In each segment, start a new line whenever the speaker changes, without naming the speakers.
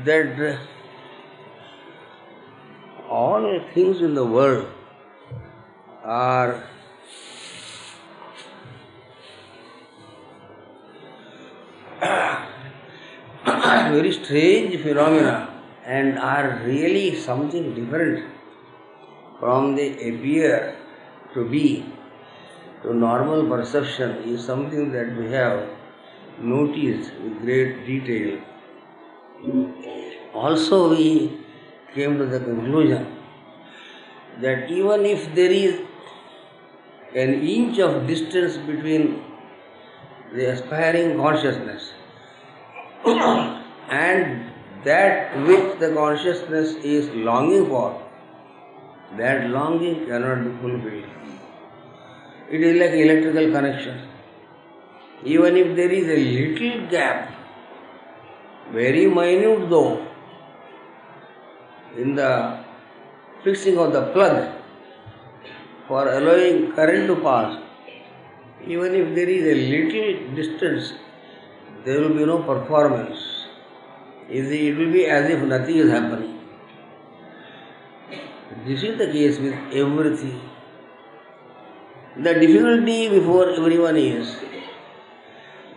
that all things in the world are very strange phenomena and are really something different from they appear to be to normal perception is something that we have noticed with great detail. Also, we came to the conclusion that even if there is an inch of distance between the aspiring consciousness and that which the consciousness is longing for, that longing cannot be fulfilled. It is like electrical connection. Even if there is a little gap, very minute though, in the fixing of the plug for allowing current to pass, even if there is a little distance, there will be no performance. It will be as if nothing is happening. This is the case with everything. The difficulty before everyone is,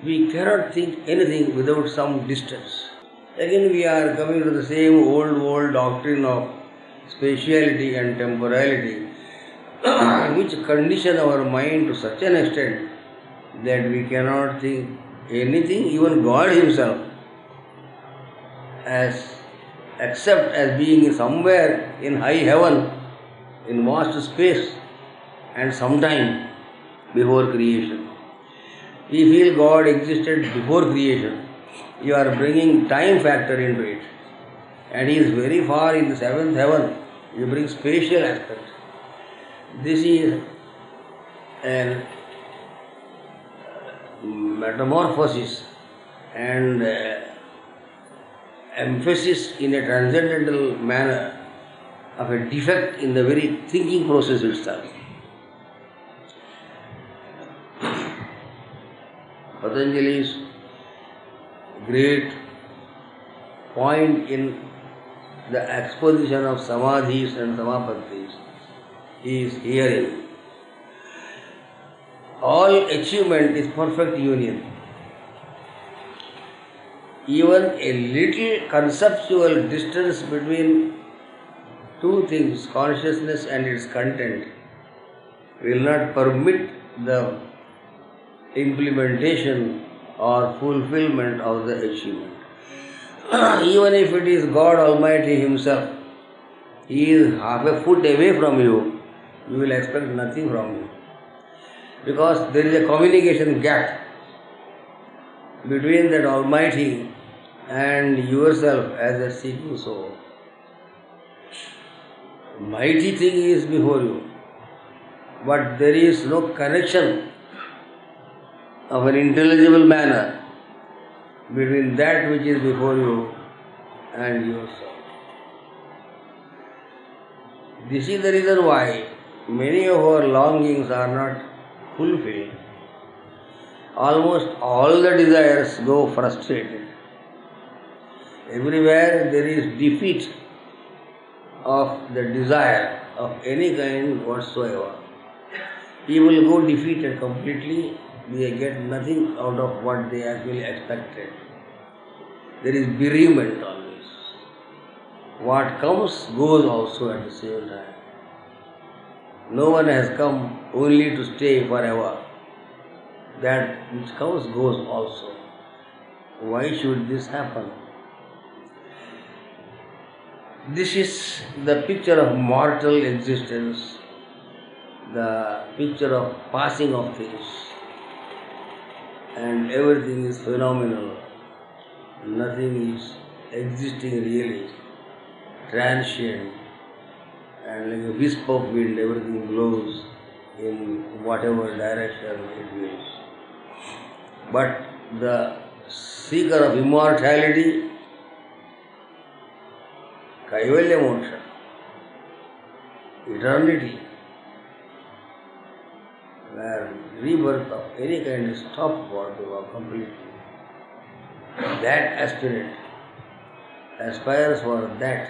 we cannot think anything without some distance. Again we are coming to the same old doctrine of spatiality and temporality, which condition our mind to such an extent that we cannot think anything, even God Himself, except as being somewhere in high heaven, in vast space, and sometime before creation. We feel God existed before creation. You are bringing time factor into it. And He is very far in the seventh heaven. You bring spatial aspect. This is an metamorphosis and emphasis in a transcendental manner of a defect in the very thinking process itself. Patanjali's great point in the exposition of samadhis and samapattis is hearing. All achievement is perfect union. Even a little conceptual distance between two things, consciousness and its content, will not permit the implementation or fulfillment of the achievement. Even if it is God Almighty Himself, He is half a foot away from you, you will expect nothing from Him. Because there is a communication gap between that Almighty and yourself as a seeking soul. Mighty thing is before you, but there is no connection of an intelligible manner between that which is before you and yourself. This is the reason why many of our longings are not fulfilled. Almost all the desires go frustrated. Everywhere there is defeat of the desire of any kind whatsoever. People go defeated completely. They get nothing out of what they actually expected. There is bereavement always. What comes goes also at the same time. No one has come only to stay forever. That which comes goes also. Why should this happen? This is the picture of mortal existence, the picture of passing of things. And everything is phenomenal. Nothing is existing really. Transient. And like a wisp of wind, everything blows in whatever direction it wills. But the seeker of immortality, Kaivalya moksha, eternity, where rebirth of any kind is stopped for completely. That aspirant aspires for that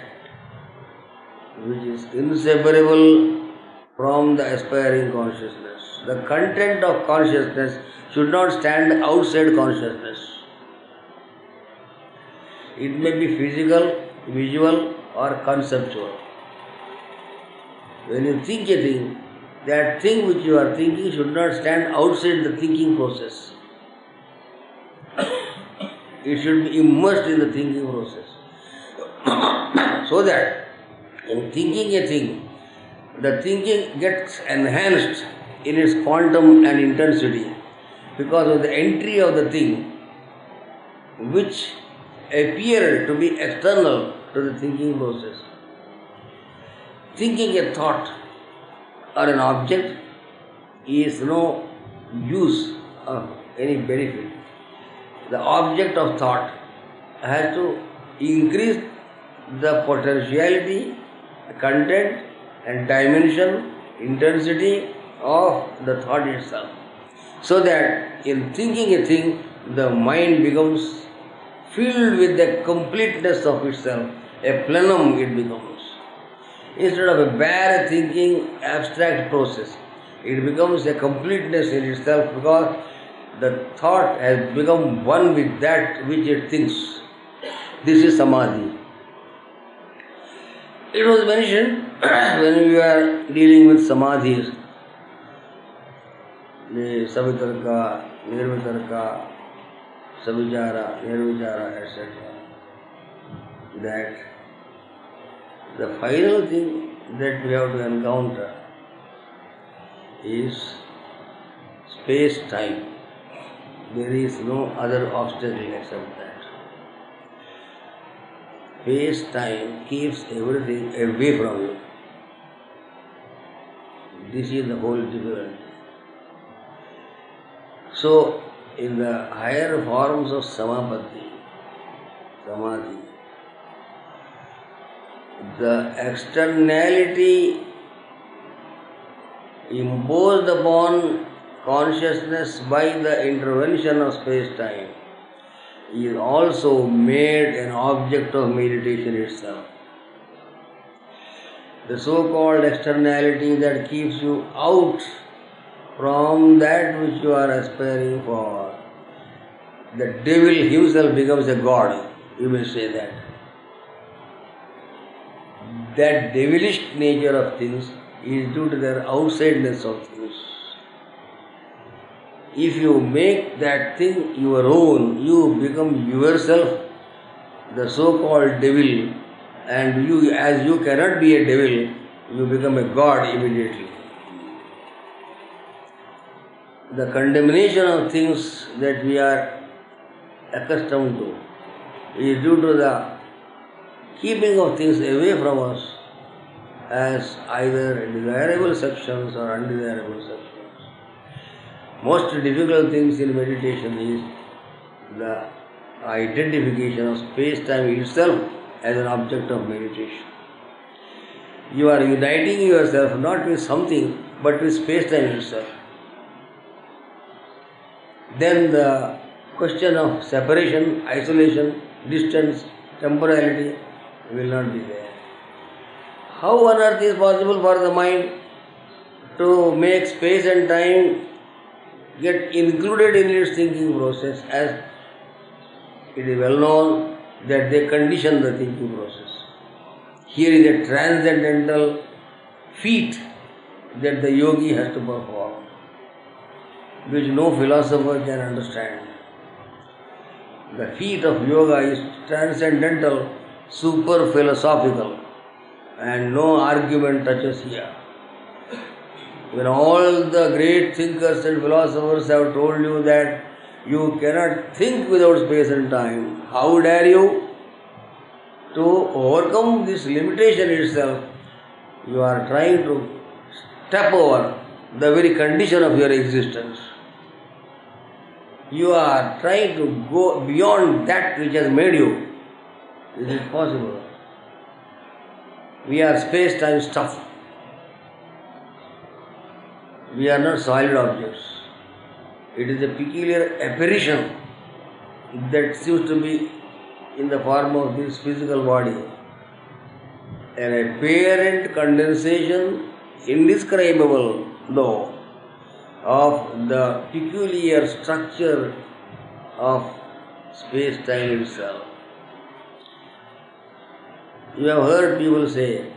which is inseparable from the aspiring consciousness. The content of consciousness should not stand outside consciousness. It may be physical, visual, or conceptual. When you think a thing, that thing which you are thinking should not stand outside the thinking process. It should be immersed in the thinking process. So that in thinking a thing, the thinking gets enhanced in its quantum and intensity because of the entry of the thing which appeared to be external to the thinking process. Thinking a thought or an object is no use of any benefit. The object of thought has to increase the potentiality, content and dimension, intensity of the thought itself. So that in thinking a thing, the mind becomes filled with the completeness of itself, a plenum it becomes. Instead of a bare thinking, abstract process, it becomes a completeness in itself because the thought has become one with that which it thinks. This is samadhi. It was mentioned when we were dealing with samadhis, the savitarka, nirvitarka, savichara, nirvichara, etc., that the final thing that we have to encounter is space-time. There is no other obstacle except that. Space-time keeps everything away from you. This is the whole difficulty. So, in the higher forms of samadhi, the externality imposed upon consciousness by the intervention of space-time is also made an object of meditation itself. The so-called externality that keeps you out from that which you are aspiring for, the devil himself becomes a god, you may say that. That devilish nature of things is due to their outsideness of things. If you make that thing your own, you become yourself the so-called devil, and you, as you cannot be a devil, you become a god immediately. The condemnation of things that we are accustomed to is due to the keeping of things away from us as either desirable sections or undesirable sections. Most difficult things in meditation is the identification of space-time itself as an object of meditation. You are uniting yourself not with something but with space-time itself. Then the question of separation, isolation, distance, temporality will not be there. How on earth is possible for the mind to make space and time get included in its thinking process, as it is well known that they condition the thinking process. Here is a transcendental feat that the yogi has to perform, which no philosopher can understand. The feat of yoga is transcendental, super philosophical, and no argument touches here. When all the great thinkers and philosophers have told you that you cannot think without space and time, how dare you? To overcome this limitation itself, you are trying to step over the very condition of your existence. You are trying to go beyond that which has made you. Is it possible? We are space-time stuff. We are not solid objects. It is a peculiar apparition that seems to be in the form of this physical body, an apparent condensation, indescribable though, of the peculiar structure of space-time itself. You have heard people say,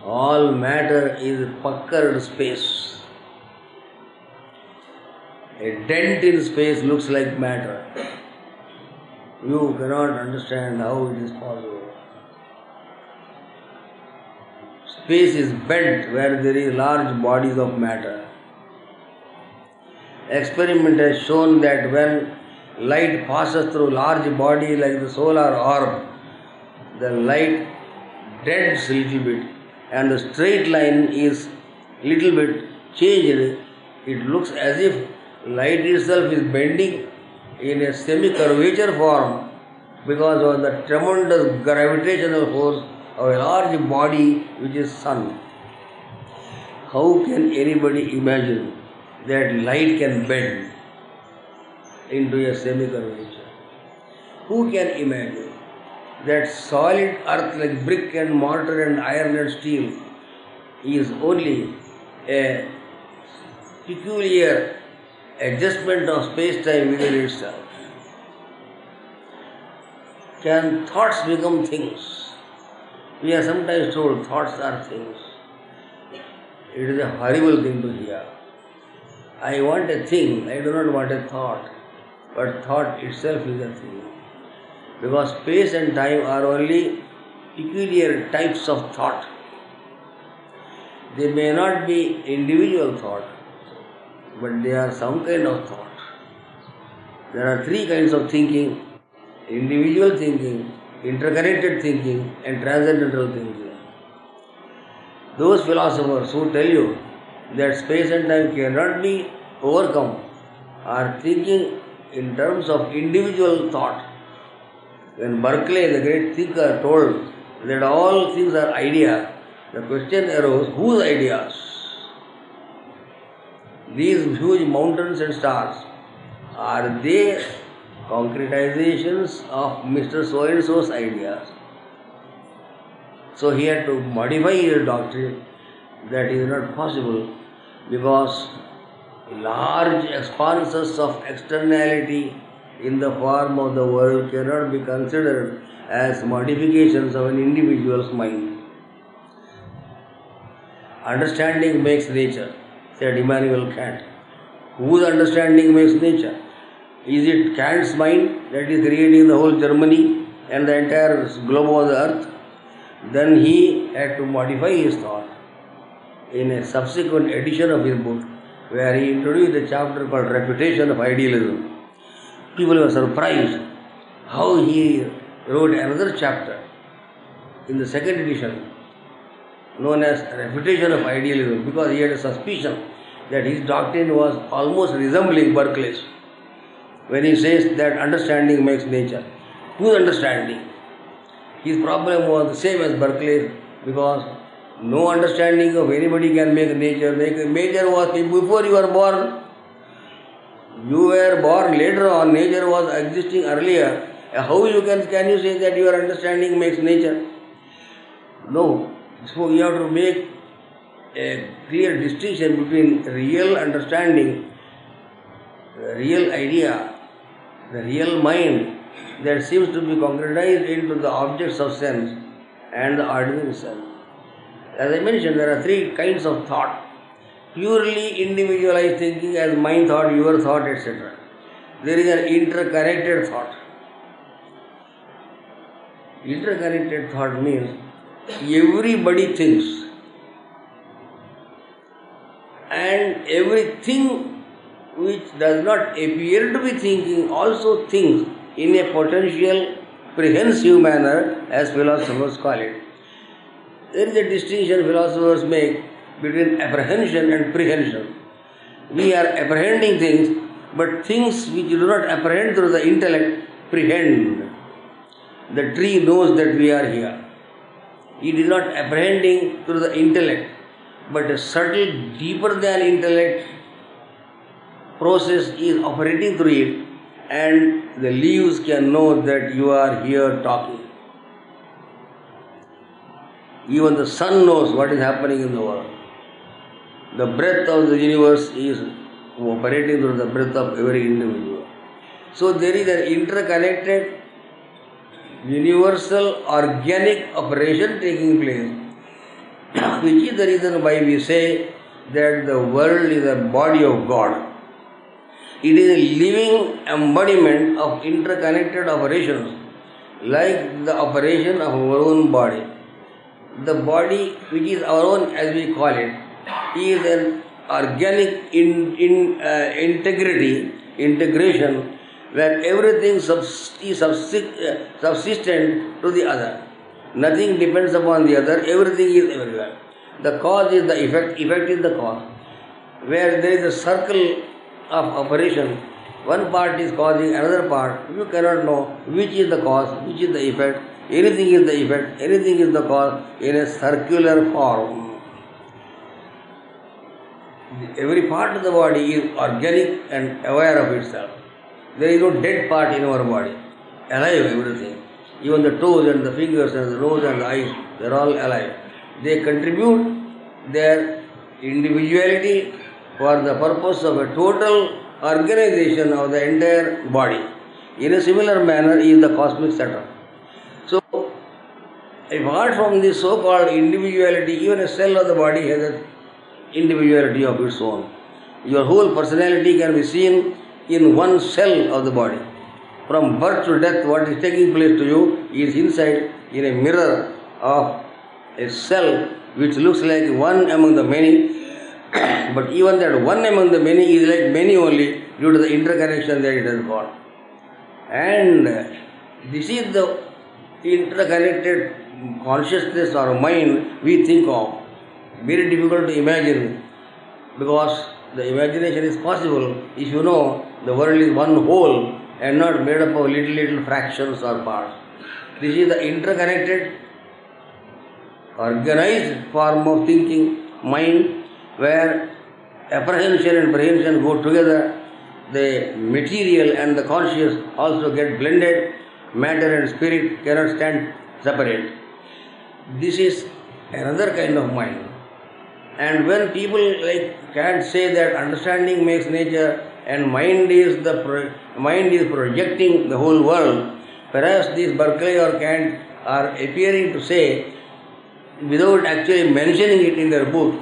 all matter is puckered space. A dent in space looks like matter. You cannot understand how it is possible. Space is bent where there is large bodies of matter. Experiment has shown that when light passes through large body like the solar orb, the light dents a little bit and the straight line is little bit changed. It looks as if light itself is bending in a semi-curvature form because of the tremendous gravitational force of a large body which is sun. How can anybody imagine that light can bend into a semi-curvature? Who can imagine that solid earth like brick and mortar and iron and steel is only a peculiar adjustment of space-time within itself? Can thoughts become things? We are sometimes told thoughts are things. It is a horrible thing to hear. I want a thing, I do not want a thought, but thought itself is a thing. Because space and time are only peculiar types of thought. They may not be individual thought, but they are some kind of thought. There are three kinds of thinking: individual thinking, interconnected thinking, and transcendental thinking. Those philosophers who tell you that space and time cannot be overcome are thinking in terms of individual thought. When Berkeley, the great thinker, told that all things are ideas, the question arose, whose ideas? These huge mountains and stars, are they concretizations of Mr. So-and-so's ideas? So he had to modify his doctrine that is not possible because large expanses of externality in the form of the world cannot be considered as modifications of an individual's mind. Understanding makes nature, said Immanuel Kant. Whose understanding makes nature? Is it Kant's mind that is creating the whole Germany and the entire globe of the earth? Then he had to modify his thought in a subsequent edition of his book, where he introduced a chapter called Refutation of Idealism. People were surprised how he wrote another chapter in the second edition known as Refutation of Idealism, because he had a suspicion that his doctrine was almost resembling Berkeley's when he says that understanding makes nature. Whose understanding? His problem was the same as Berkeley's, because no understanding of anybody can make nature. Nature was before you were born. You were born later on, nature was existing earlier. How can you say that your understanding makes nature? No. So you have to make a clear distinction between real understanding, the real idea, the real mind that seems to be concretized into the objects of sense and the ordinary self. As I mentioned, there are three kinds of thought. Purely individualized thinking as my thought, your thought, etc. There is an interconnected thought. Interconnected thought means everybody thinks and everything which does not appear to be thinking also thinks in a potential prehensive manner, as philosophers call it. There is a distinction philosophers make between apprehension and prehension. We are apprehending things, but things which do not apprehend through the intellect prehend. The tree knows that we are here. It is not apprehending through the intellect, but a subtle, deeper than intellect process is operating through it, and the leaves can know that you are here talking. Even the sun knows what is happening in the world. The breath of the universe is operating through the breath of every individual. So there is an interconnected, universal, organic operation taking place, which is the reason why we say that the world is a body of God. It is a living embodiment of interconnected operations, like the operation of our own body. The body, which is our own as we call it, is an organic integration where everything is subsistent to the other. Nothing depends upon the other, everything is everywhere. The cause is the effect, effect is the cause. Where there is a circle of operation, one part is causing another part, you cannot know which is the cause, which is the effect. Anything is the effect, anything is the cause in a circular form. Every part of the body is organic and aware of itself. There is no dead part in our body. Alive, everything. Even the toes and the fingers and the nose and the eyes, they are all alive. They contribute their individuality for the purpose of a total organization of the entire body. In a similar manner is the cosmic setup. So, apart from this so-called individuality, even a cell of the body has an individuality of its own. Your whole personality can be seen in one cell of the body. From birth to death, what is taking place to you is inside in a mirror of a cell which looks like one among the many, but even that one among the many is like many only due to the interconnection that it has got. And this is the interconnected consciousness or mind we think of. Very difficult to imagine, because the imagination is possible if you know the world is one whole and not made up of little fractions or parts. This is the interconnected, organized form of thinking, mind, where apprehension and prehension go together. The material and the conscious also get blended. Matter and spirit cannot stand separate. This is another kind of mind. And when people can't say that understanding makes nature and mind is projecting the whole world, perhaps these Berkeley or Kant are appearing to say, without actually mentioning it in their book,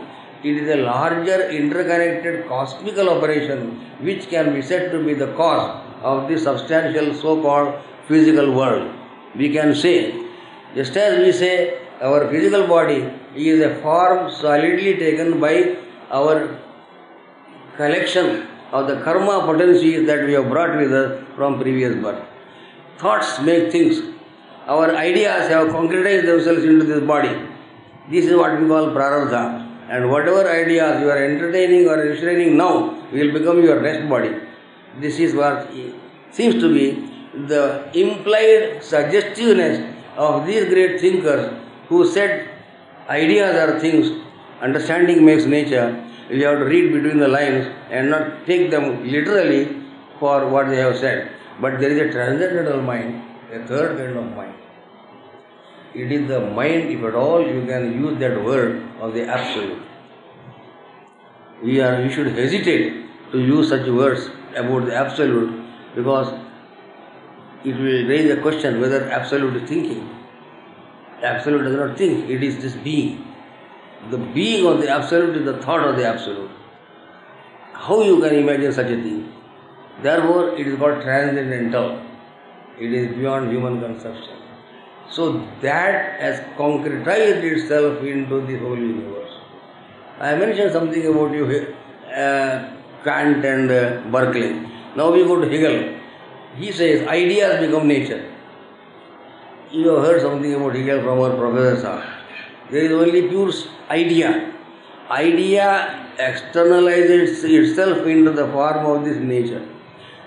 it is a larger interconnected cosmical operation which can be said to be the cause of this substantial so-called physical world. We can say, just as we say our physical body is a form solidly taken by our collection of the karma potencies that we have brought with us from previous birth. Thoughts make things. Our ideas have concretized themselves into this body. This is what we call prarabdha. And whatever ideas you are entertaining or restraining now will become your next body. This is what seems to be the implied suggestiveness of these great thinkers who said ideas are things, understanding makes nature. You have to read between the lines and not take them literally for what they have said. But there is a transcendental mind, a third kind of mind. It is the mind, if at all you can use that word, of the Absolute. We should hesitate to use such words about the Absolute, because it will raise a question whether Absolute is thinking. Absolute does not think, it is just being. The being of the Absolute is the thought of the Absolute. How you can imagine such a thing? Therefore, it is called transcendental. It is beyond human conception. So that has concretized itself into the whole universe. I mentioned something about Kant and Berkeley. Now we go to Hegel. He says ideas become nature. You have heard something about Hegel from our professor. There is only pure idea. Idea externalizes itself into the form of this nature.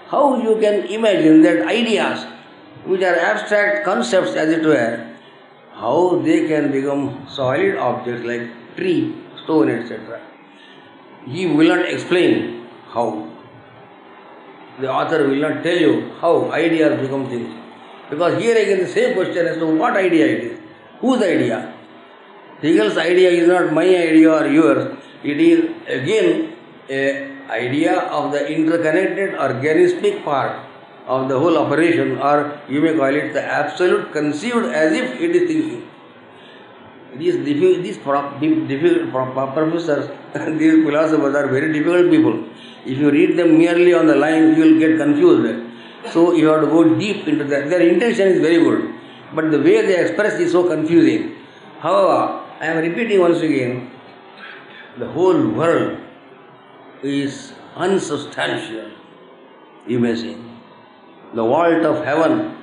How you can imagine that ideas, which are abstract concepts as it were, how they can become solid objects like tree, stone, etc. He will not explain how. the author will not tell you how ideas become things. Because here again the same question as to what idea it is. Whose idea? Hegel's idea is not my idea or yours. It is again an idea of the interconnected organismic part of the whole operation, or you may call it the absolute conceived as if it is thinking. These professors, these philosophers are very difficult people. If you read them merely on the lines, you will get confused. So you have to go deep into that. Their intention is very good, but the way they express is so confusing. However, I am repeating once again, the whole world is unsubstantial, you may say. The vault of heaven,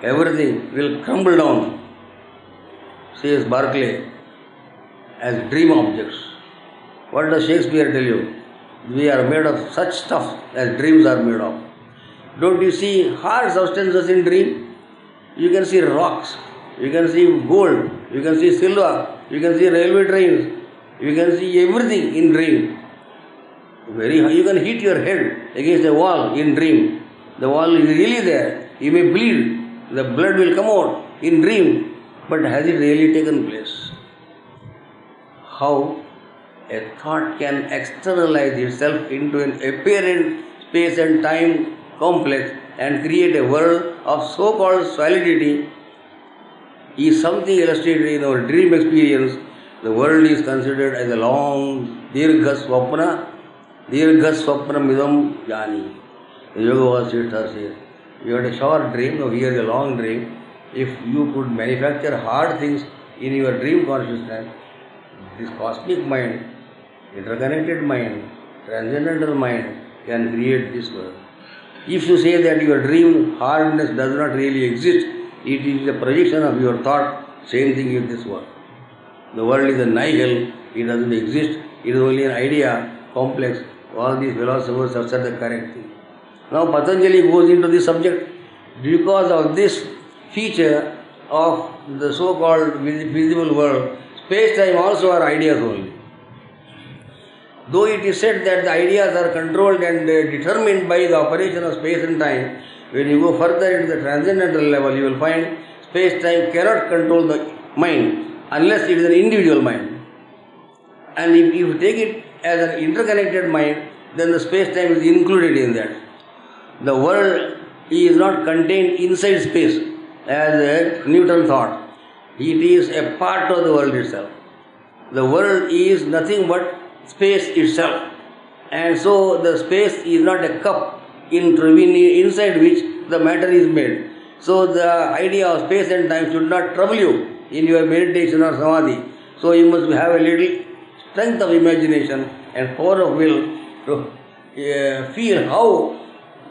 everything will crumble down, says Berkeley, as dream objects. What does Shakespeare tell you? We are made of such stuff as dreams are made of. Don't you see hard substances in dream? You can see rocks, you can see gold, you can see silver, you can see railway trains, you can see everything in dream. Very high. You can hit your head against a wall in dream. The wall is really there. You may bleed. The blood will come out in dream. But has it really taken place? How a thought can externalize itself into an apparent space and time complex and create a world of so-called solidity is something illustrated in our dream experience. The world is considered as a long dirgha swapna midam jani. The Yoga Vasishtha says, you had a short dream, now here is a long dream. If you could manufacture hard things in your dream consciousness, this cosmic mind, interconnected mind, transcendental mind can create this world. If you say that your dream hardness does not really exist, it is a projection of your thought, same thing is this world. The world is a nihil, it doesn't exist, it is only an idea, complex. All these philosophers have said the correct thing. Now Patanjali goes into this subject because of this feature of the so-called visible world. Space-time also are ideas only. Though it is said that the ideas are controlled and determined by the operation of space and time, when you go further into the transcendental level, you will find space-time cannot control the mind unless it is an individual mind. And if you take it as an interconnected mind, then the space-time is included in that. The world is not contained inside space as Newton thought. It is a part of the world itself. The world is nothing but space itself. And so the space is not a cup inside which the matter is made. So the idea of space and time should not trouble you in your meditation or samadhi. So you must have a little strength of imagination and power of will to feel how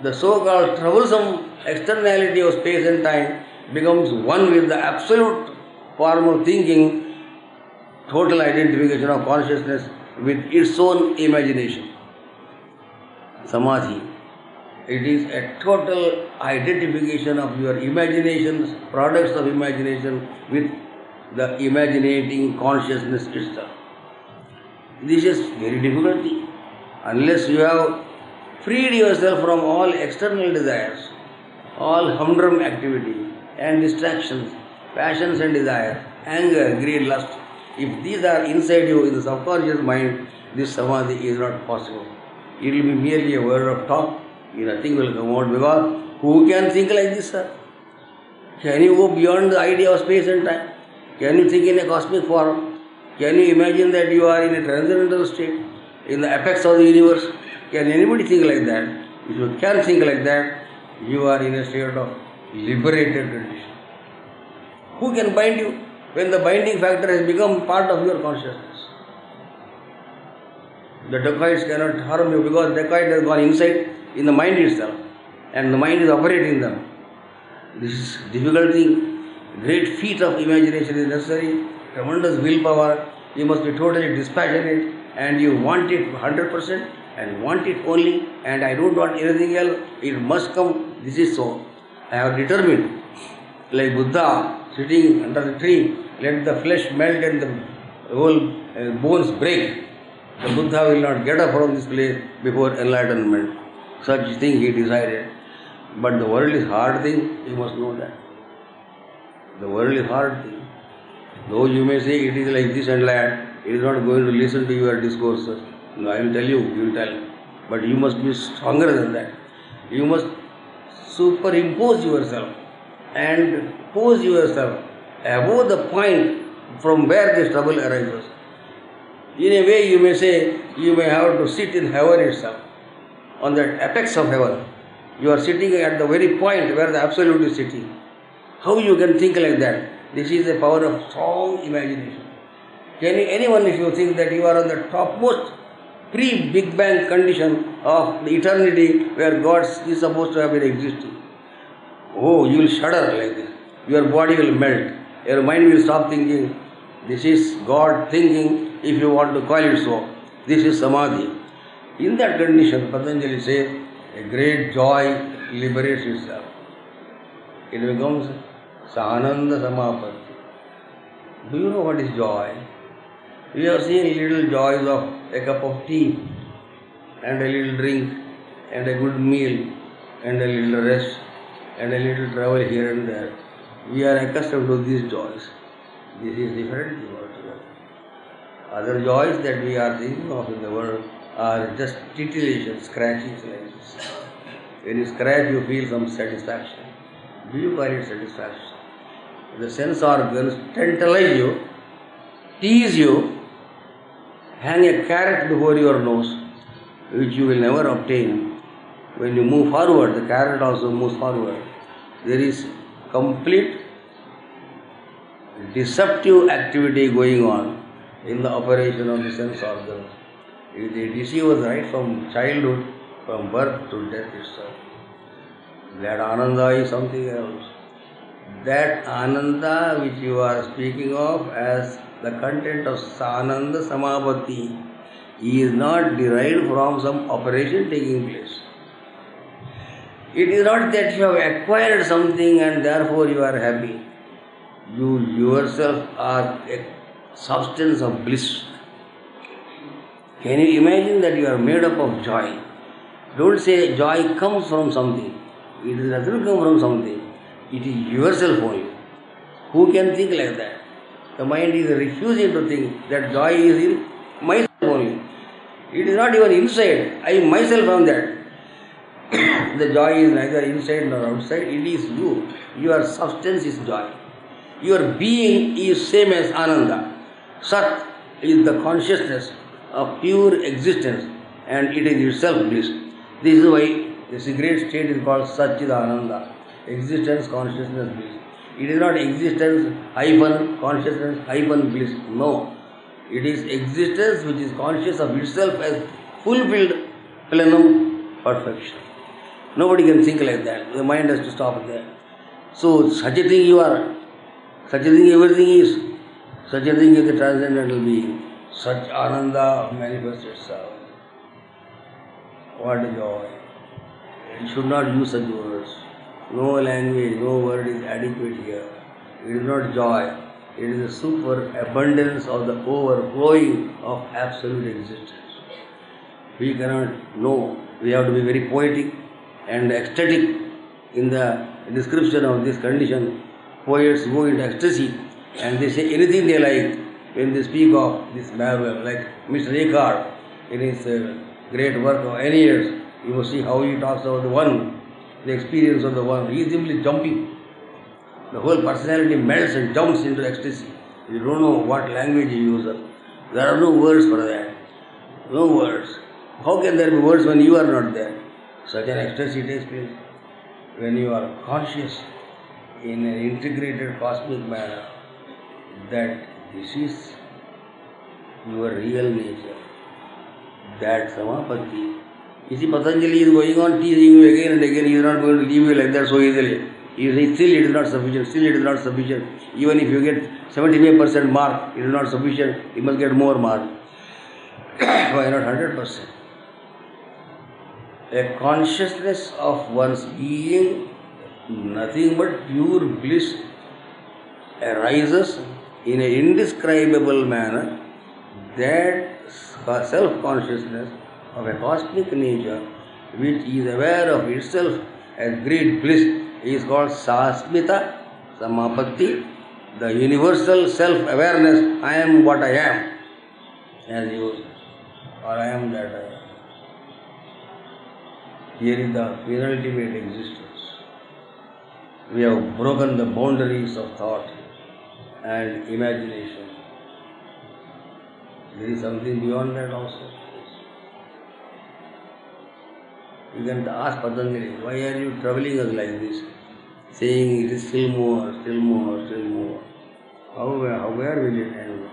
the so-called troublesome externality of space and time becomes one with the absolute form of thinking, total identification of consciousness with its own imagination. Samadhi. It is a total identification of your imaginations, products of imagination with the imaginating consciousness itself. This is very difficult thing. Unless you have freed yourself from all external desires, all humdrum activity and distractions, passions and desires, anger, greed, lust. If these are inside you in the subconscious mind, this samadhi is not possible. It will be merely a word of talk, nothing will come out, because who can think like this, sir? Can you go beyond the idea of space and time? Can you think in a cosmic form? Can you imagine that you are in a transcendental state, in the apex of the universe? Can anybody think like that? If you can think like that, you are in a state of liberated condition. Who can bind you when the binding factor has become part of your consciousness? The dacoits cannot harm you because dacoit has gone inside in the mind itself and the mind is operating them. This is difficult thing. Great feat of imagination is necessary, tremendous willpower. You must be totally dispassionate and you want it 100% and want it only, and I don't want anything else. It must come. This is so. I have determined, like Buddha sitting under the tree, let the flesh melt and the whole bones break. The Buddha will not get up from this place before enlightenment. such thing he decided. But the world is hard thing, you must know that. The world is hard thing. Though you may say it is like this and that, it is not going to listen to your discourses. No, I will tell you, you will tell. But you must be stronger than that. You must superimpose yourself and pose yourself above the point from where this trouble arises. In a way, you may say, you may have to sit in heaven itself, on the apex of heaven. You are sitting at the very point where the Absolute is sitting. How you can think like that? This is the power of strong imagination. Anyone, if you think that you are on the topmost pre-Big Bang condition of the eternity where God is supposed to have been existing, oh, you will shudder like this. Your body will melt. Your mind will stop thinking. This is God thinking, if you want to call it so. This is Samadhi. In that condition, Patanjali says, a great joy liberates itself. It becomes Sananda Samapatti. Do you know what is joy? We have seen little joys of a cup of tea and a little drink and a good meal and a little rest and a little travel here and there. We are accustomed to these joys. This is different thing altogether. Other joys that we are thinking of in the world are just titillations, scratchings like this. When you scratch, you feel some satisfaction. Do you call it satisfaction? The sense organs tantalize you, tease you, hang a carrot before your nose, which you will never obtain. When you move forward, the carrot also moves forward. There is complete deceptive activity going on in the operation of the sense organs. They deceive us right from childhood, from birth to death itself. That Ananda is something else. That Ananda which you are speaking of as the content of Sananda Samapatti is not derived from some operation taking place. It is not that you have acquired something and therefore you are happy. You yourself are a substance of bliss. Can you imagine that you are made up of joy? Don't say joy comes from something. It doesn't come from something. It is yourself only. Who can think like that? The mind is refusing to think that joy is in myself only. It is not even inside. I myself am that. The joy is neither inside nor outside. It is you. Your substance is joy. Your being is same as Ananda. Sat is the consciousness of pure existence and it is itself bliss. This is why this great state is called Satchidananda. Existence, consciousness, bliss. It is not existence hyphen consciousness hyphen bliss. No. It is existence which is conscious of itself as fulfilled plenum perfection. Nobody can think like that. The mind has to stop there. So such a thing you are. Such a thing everything is. Such a thing is the transcendental being. Such Ananda manifests itself. What a joy. You should not use such words. No language, no word is adequate here. It is not joy. It is a superabundance of the overflowing of absolute existence. We cannot know. We have to be very poetic and ecstatic in the description of this condition. Poets go into ecstasy and they say anything they like when they speak of this marvel. Like Mr. Eckhart in his great work of Aeneas, you must see how he talks about the one, the experience of the one. He is simply jumping. The whole personality melts and jumps into ecstasy. You don't know what language you use. There are no words for that. No words. How can there be words when you are not there? Such an ecstasy takes place when you are conscious in an integrated cosmic manner that this is your real nature. That Samapatti. You see, Patanjali is going on teasing you again and again. He is not going to leave you like that so easily. He says, still it is not sufficient, still it is not sufficient. Even if you get 75% mark, it is not sufficient. You must get more mark. Why not 100%? A consciousness of one's being, nothing but pure bliss, arises in an indescribable manner. That self-consciousness of a cosmic nature which is aware of itself as great bliss, is called Sasmita Samapatti, the universal self-awareness, I am what I am, as you, or I am that I am. Here is the penultimate existence. We have broken the boundaries of thought and imagination. There is something beyond that also. You can ask Patanjali, why are you troubling us like this? Saying it is still more, still more, still more. Where will it end?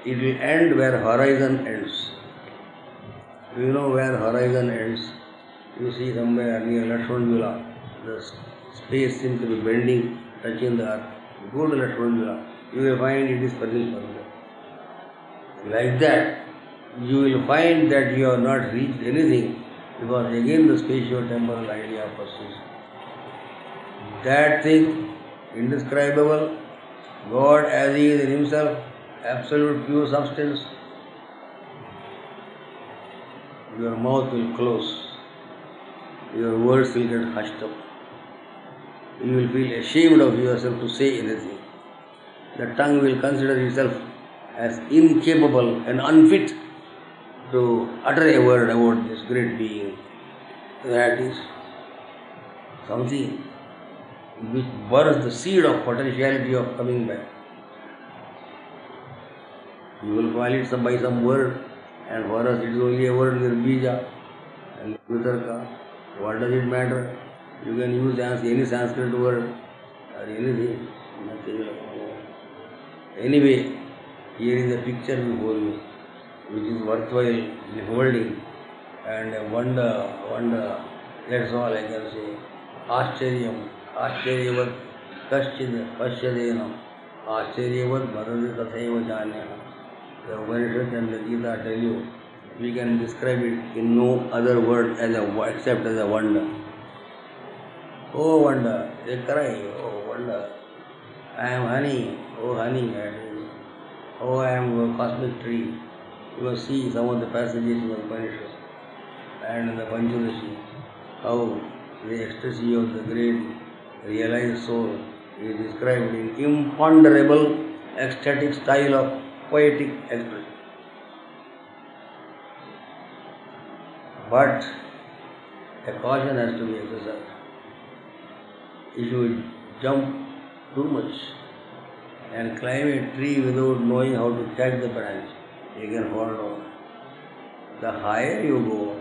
It will end where horizon ends. Do you know where horizon ends? You see somewhere near Lakshmanjula, the space seems to be bending, touching the earth. Go to Lakshmanjula, you will find it is further. Like that, you will find that you have not reached anything, because again the spatio-temporal idea persists. That thing, indescribable, God as He is in Himself, absolute pure substance, your mouth will close, your words will get hushed up. You will feel ashamed of yourself to say anything. The tongue will consider itself as incapable and unfit to utter a word about this great being. That is something which burns the seed of potentiality of coming back. You will call it by some word, and for us it is only a word, nirbija and vitarka. What does it matter? You can use any Sanskrit word or anything. Anyway, here is a picture before you, which is worthwhile beholding, and a wonder, that's all I can say. Ascharyavat kaschid pasyadenam, ascharyavat bharati tathaiva janyam. The Upanishad and the Gita tell you, we can describe it in no other word except as a wonder. Oh wonder, they cry, oh wonder. I am honey, oh honey. Oh, I am a cosmic tree. You must see some of the passages in the Upanishad and in the Panchadashi, how the ecstasy of the great realized soul is described in imponderable ecstatic style of poetic expression. But a caution has to be exercised. If you jump too much and climb a tree without knowing how to catch the branch, you can fall down. The higher you go,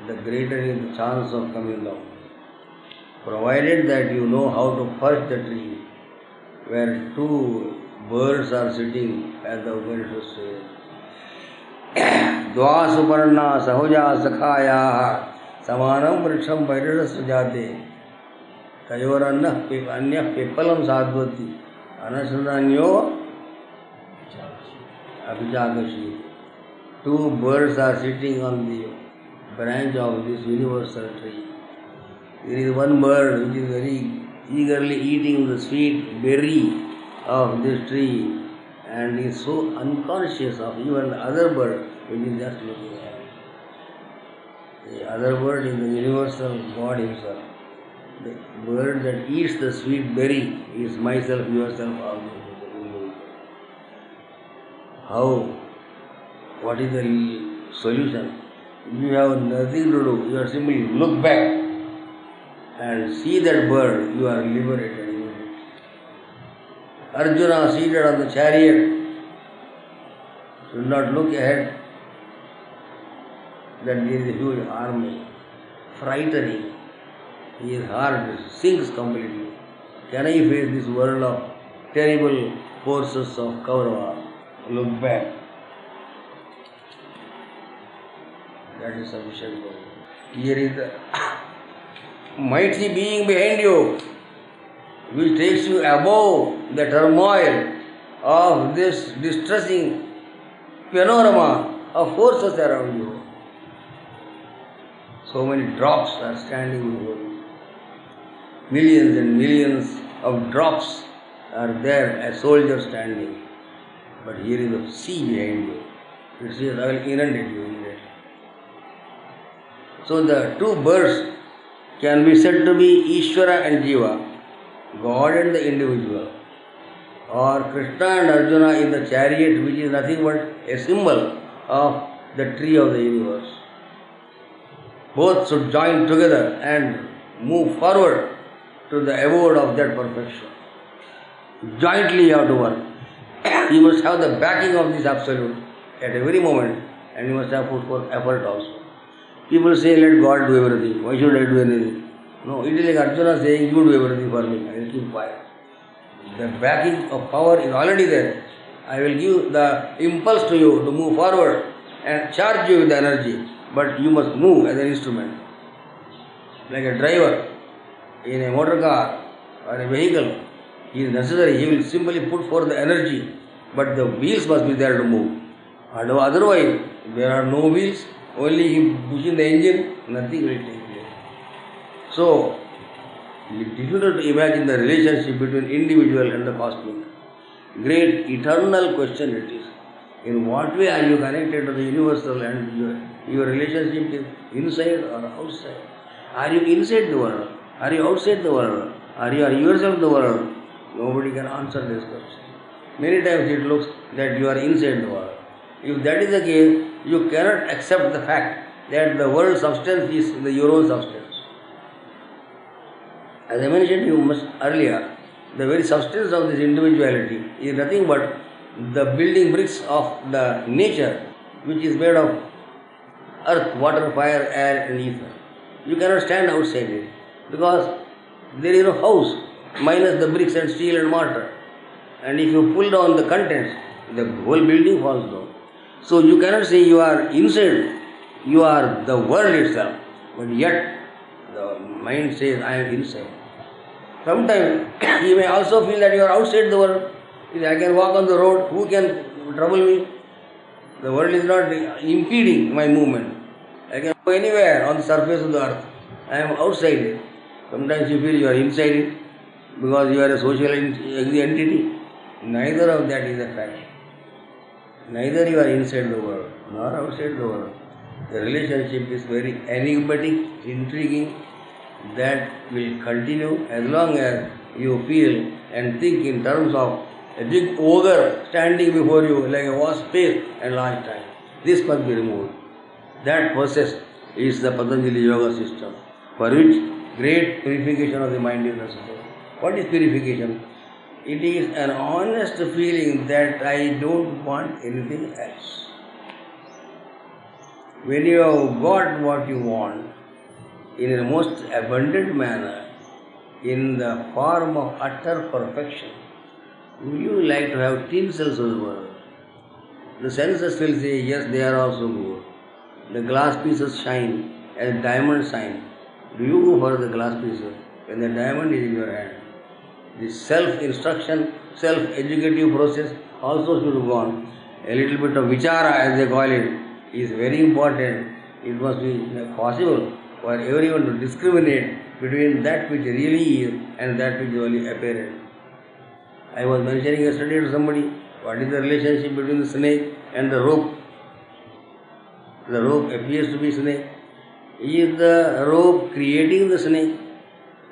the greater is the chance of coming down. Provided that you know how to perch the tree where two birds are sitting, as the Upanishad says. Dva suparna sahuja sakhaya samanam vriksham vairasya jate tayor anya pipalam sadvati anasananyo abhijagashi. Two birds are sitting on the branch of this universal tree. There is one bird which is very eagerly eating the sweet berry of this tree and is so unconscious of even the other bird which is just looking at it. The other bird is the universal God Himself. The bird that eats the sweet berry is myself, yourself, all this. How? What is the solution? You have nothing to do. You are simply look back and see that bird. You are liberated. Arjuna seated on the chariot should not look ahead that there is a huge army, frightening. His heart sinks completely. Can I face this world of terrible forces of Kaurava? Look back. That is sufficient. Here is the mighty being behind you, which takes you above the turmoil of this distressing panorama of forces around you. So many drops are standing before you. Millions and millions of drops are there as soldiers standing. But here is the sea behind you. It says, I will inundate you immediately. So the two birds can be said to be Ishvara and Jiva, God and the individual, or Krishna and Arjuna in the chariot, which is nothing but a symbol of the tree of the universe. Both should join together and move forward to the abode of that perfection. Jointly you have to work. You must have the backing of this absolute at every moment, and you must have put forth effort also. People say, let God do everything. Why should I do anything? No, it is like Arjuna saying, you do everything for me. I will keep quiet. The backing of power is already there. I will give the impulse to you to move forward and charge you with the energy. But you must move as an instrument. Like a driver in a motor car or a vehicle, he is necessary. He will simply put forth the energy, but the wheels must be there to move. Otherwise, there are no wheels, only he pushing the engine, nothing will take place. So, it is difficult to imagine the relationship between individual and the cosmic. Great eternal question it is. In what way are you connected to the universal, and your relationship is inside or outside? Are you inside the world? Are you outside the world? Are you yourself the world? Nobody can answer this question. Many times it looks that you are inside the world. If that is the case, you cannot accept the fact that the world substance is your own substance. As I mentioned you much earlier, the very substance of this individuality is nothing but the building bricks of the nature, which is made of earth, water, fire, air and ether. You cannot stand outside it because there is no house minus the bricks and steel and mortar. And if you pull down the contents, the whole building falls down. So you cannot say you are inside, you are the world itself, but yet the mind says I am inside. Sometimes you may also feel that you are outside the world. If I can walk on the road, who can trouble me? The world is not impeding my movement. I can go anywhere on the surface of the earth. I am outside it. Sometimes you feel you are inside it because you are a social entity. Neither of that is a fact. Neither you are inside the world nor outside the world. The relationship is very enigmatic, intriguing, that will continue as long as you feel and think in terms of a big ogre standing before you like a vast space and large time. This must be removed. That process is the Patanjali Yoga system, for which great purification of the mind is necessary. What is purification? It is an honest feeling that I don't want anything else. When you have got what you want in a most abundant manner, in the form of utter perfection, would you like to have tinsels of the world? The senses will say, yes, they are also good. The glass pieces shine as diamonds shine. Do you go for the glass pieces when the diamond is in your hand? The self-instruction, self-educative process also should go on. A little bit of vichara, as they call it, is very important. It must be possible for everyone to discriminate between that which really is and that which is only apparent. I was mentioning yesterday to somebody, what is the relationship between the snake and the rope? The rope appears to be snake. Is the rope creating the snake?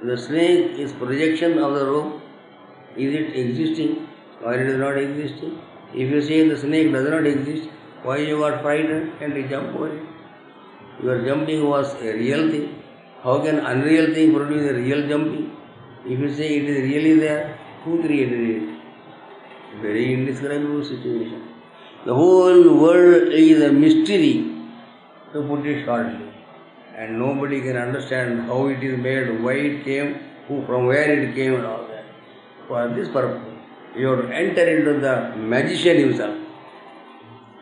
The snake is projection of the rope. Is it existing or it is not existing? If you say the snake does not exist, why you got frightened and you jump over it? Your jumping was a real thing. How can unreal thing produce a real jumping? If you say it is really there, who created it? Very indescribable situation. The whole world is a mystery, to put it shortly. And nobody can understand how it is made, why it came, from where it came and all that. For this purpose, you have to enter into the magician himself.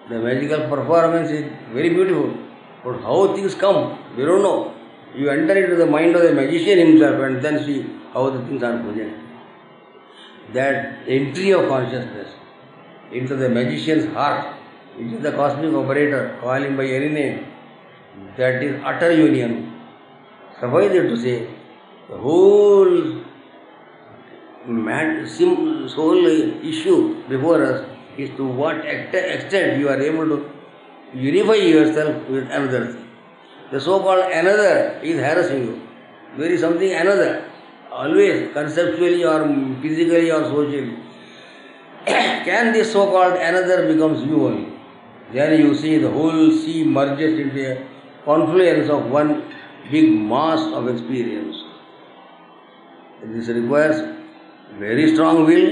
The magical performance is very beautiful, but how things come, we don't know. You enter into the mind of the magician himself and then see how the things are projected. That entry of consciousness into the magician's heart, which is the cosmic operator, call him by any name, that is utter union. Suffice it to say, the whole whole issue before us is to what extent you are able to unify yourself with another thing. The so-called another is harassing you. There is something another, always conceptually or physically or socially. Can this so-called another becomes you only? Then you see the whole sea merges into a confluence of one big mass of experience. This requires very strong will,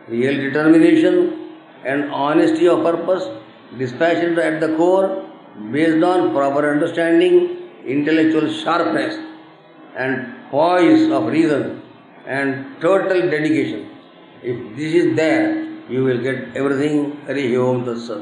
real determination and honesty of purpose, dispassion at the core, based on proper understanding, intellectual sharpness and poise of reason and total dedication. If this is there, you will get everything. Hari Om Tat Sat.